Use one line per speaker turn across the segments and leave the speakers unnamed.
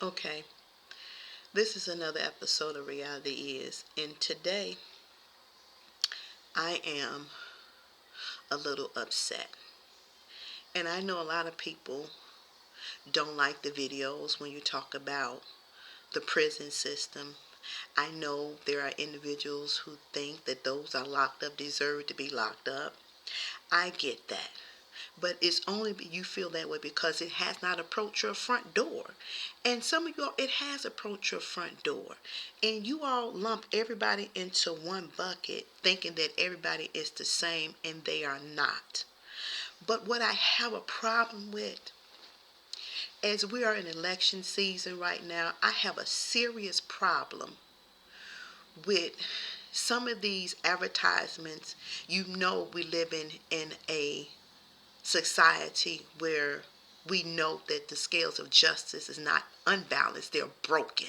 Okay, this is another episode of Reality Is, and today I am a little upset. And I know a lot of people don't like the videos when you talk about the prison system. I know there are individuals who think that those are locked up deserve to be locked up. I get that. But it's only you feel that way because it has not approached your front door. And some of you, it has approached your front door. And you all lump everybody into one bucket thinking that everybody is the same, and they are not. But what I have a problem with, as we are in election season right now, I have a serious problem with some of these advertisements. You know, we live in a society where we know that the scales of justice is not unbalanced, they're broken.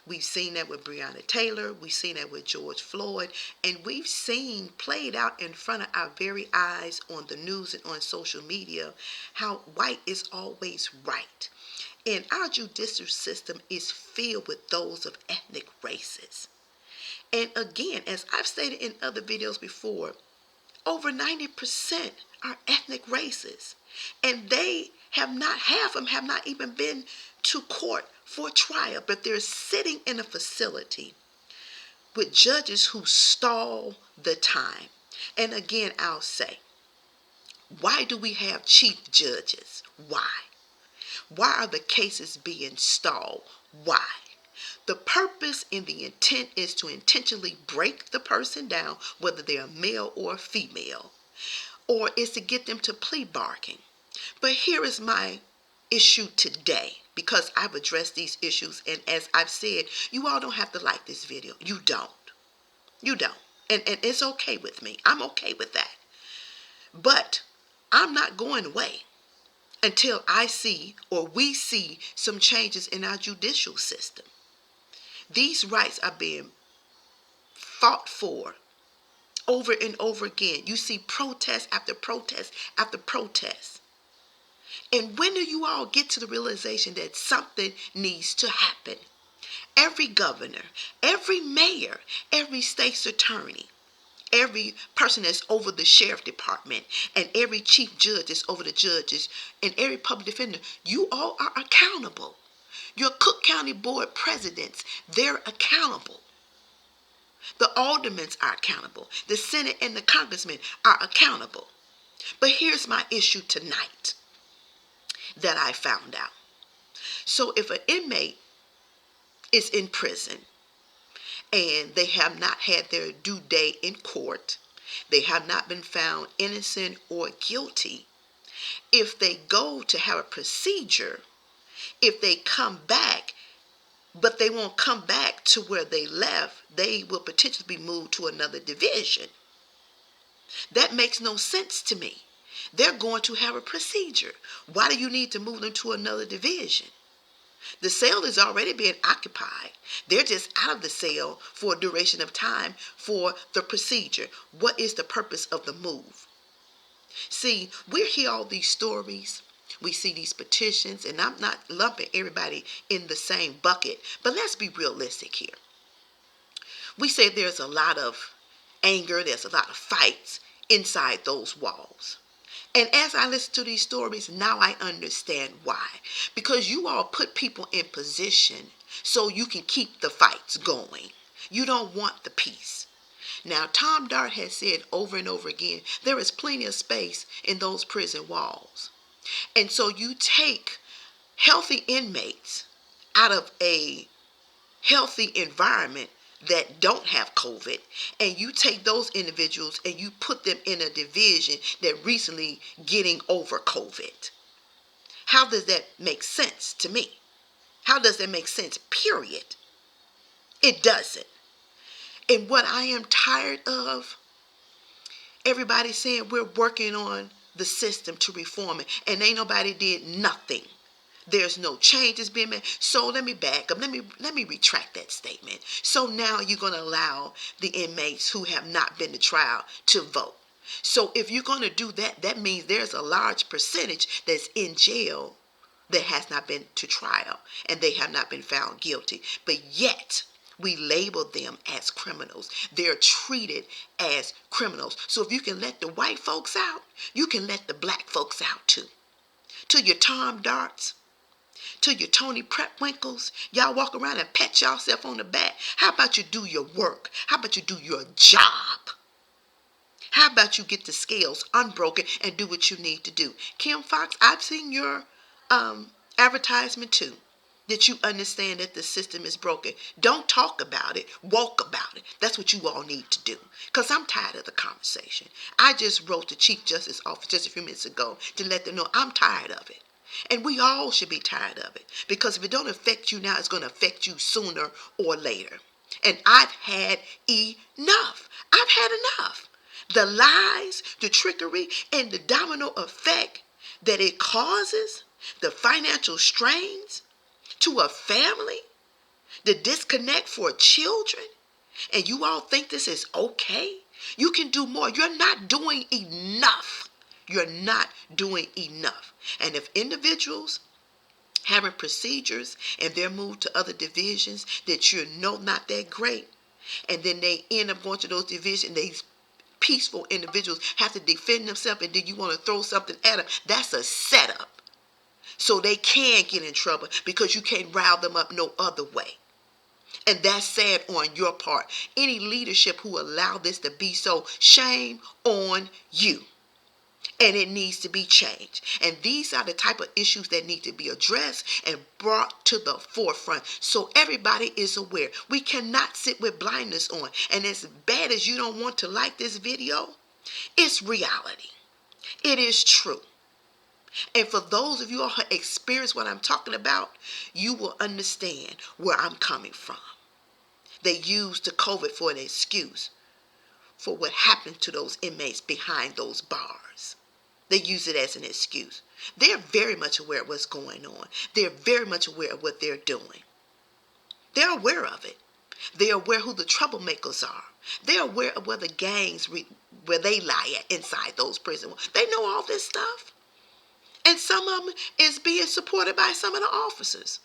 We've seen that with Breonna Taylor, we've seen that with George Floyd, and we've seen played out in front of our very eyes on the news and on social media how white is always right. And our judicial system is filled with those of ethnic races. And again, as I've stated in other videos before, over 90% are ethnic races. And they have not, half of them have not even been to court for trial, but they're sitting in a facility with judges who stall the time. And again, I'll say, why do we have chief judges? Why? Why are the cases being stalled? Why? The purpose and the intent is to intentionally break the person down, whether they're male or female, or is to get them to plea bargain. But here is my issue today, because I've addressed these issues, and as I've said, you all don't have to like this video. You don't. You don't. And it's okay with me. I'm okay with that. But I'm not going away until I see or we see some changes in our judicial system. These rights are being fought for over and over again. You see protest after protest after protest. And when do you all get to the realization that something needs to happen? Every governor, every mayor, every state's attorney, every person that's over the sheriff department, and every chief judge that's over the judges, and every public defender, you all are accountable. Your Cook County Board presidents, they're accountable. The aldermen are accountable. The Senate and the congressmen are accountable. But here's my issue tonight that I found out. So if an inmate is in prison and they have not had their due date in court, they have not been found innocent or guilty, if they go to have a procedure, if they come back, but they won't come back to where they left, they will potentially be moved to another division. That makes no sense to me. They're going to have a procedure. Why do you need to move them to another division? The cell is already being occupied. They're just out of the cell for a duration of time for the procedure. What is the purpose of the move? See, we hear all these stories. We see these petitions, and I'm not lumping everybody in the same bucket, but let's be realistic here. We say there's a lot of anger, there's a lot of fights inside those walls. And as I listen to these stories, now I understand why. Because you all put people in position so you can keep the fights going. You don't want the peace. Now, Tom Dart has said over and over again, there is plenty of space in those prison walls. And so you take healthy inmates out of a healthy environment that don't have COVID, and you take those individuals and you put them in a division that recently getting over COVID. How does that make sense to me? How does that make sense, period? It doesn't. And what I am tired of, everybody saying we're working on the system to reform it, and ain't nobody did nothing. There's no changes being made. So let me back up. Let me retract that statement. So now you're going to allow the inmates who have not been to trial to vote. So if you're going to do that, that means there's a large percentage that's in jail that has not been to trial and they have not been found guilty. But yet, we label them as criminals. They're treated as criminals. So if you can let the white folks out, you can let the black folks out too. To your Tom Darts, to your Tony Prepwinkles, y'all walk around and pat yourself on the back. How about you do your work? How about you do your job? How about you get the scales unbroken and do what you need to do? Kim Fox, I've seen your advertisement too. That you understand that the system is broken. Don't talk about it, walk about it. That's what you all need to do. Because I'm tired of the conversation. I just wrote the Chief Justice Office just a few minutes ago to let them know I'm tired of it. And we all should be tired of it. Because if it don't affect you now, it's going to affect you sooner or later. And I've had enough. I've had enough. The lies, the trickery, and the domino effect that it causes, the financial strains to a family, the disconnect for children, and you all think this is okay? You can do more. You're not doing enough. You're not doing enough. And if individuals having procedures and they're moved to other divisions that you know not that great, and then they end up going to those divisions, these peaceful individuals have to defend themselves, and then you want to throw something at them, that's a setup. So they can get in trouble because you can't rile them up no other way. And that's sad on your part. Any leadership who allow this to be so, shame on you. And it needs to be changed. And these are the type of issues that need to be addressed and brought to the forefront so everybody is aware. We cannot sit with blindness on. And as bad as you don't want to like this video, it's reality. It is true. And for those of you who have experienced what I'm talking about, you will understand where I'm coming from. They used the COVID for an excuse for what happened to those inmates behind those bars. They use it as an excuse. They're very much aware of what's going on. They're very much aware of what they're doing. They're aware of it. They're aware who the troublemakers are. They're aware of where the gangs, where they lie at inside those prisons. They know all this stuff. And some of them is being supported by some of the officers.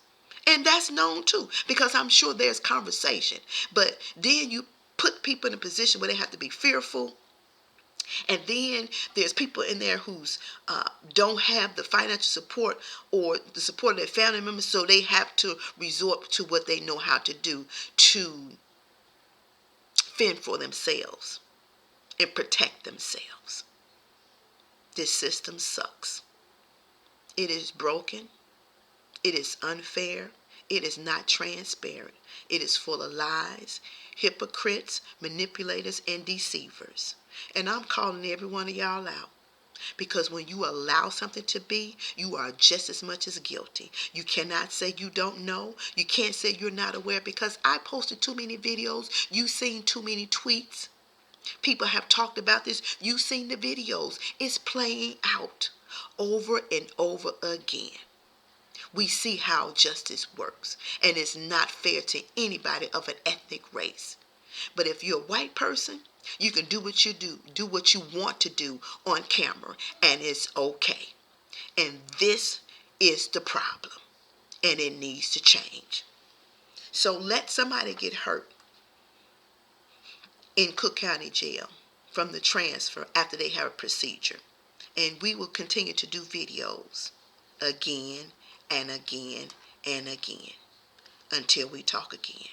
And that's known too, because I'm sure there's conversation. But then you put people in a position where they have to be fearful. And then there's people in there who's don't have the financial support or the support of their family members, so they have to resort to what they know how to do to fend for themselves and protect themselves. This system sucks. It is broken. It is unfair. It is not transparent. It is full of lies, hypocrites, manipulators, and deceivers. And I'm calling every one of y'all out. Because when you allow something to be, you are just as much as guilty. You cannot say you don't know. You can't say you're not aware, because I posted too many videos. You've seen too many tweets. People have talked about this. You've seen the videos. It's playing out over and over again. We see how justice works, and it's not fair to anybody of an ethnic race. But if you're a white person, you can do what you do what you want to do on camera, and it's okay. And this is the problem, and it needs to change. So let somebody get hurt in Cook County Jail from the transfer after they have a procedure. And we will continue to do videos again and again and again until we talk again.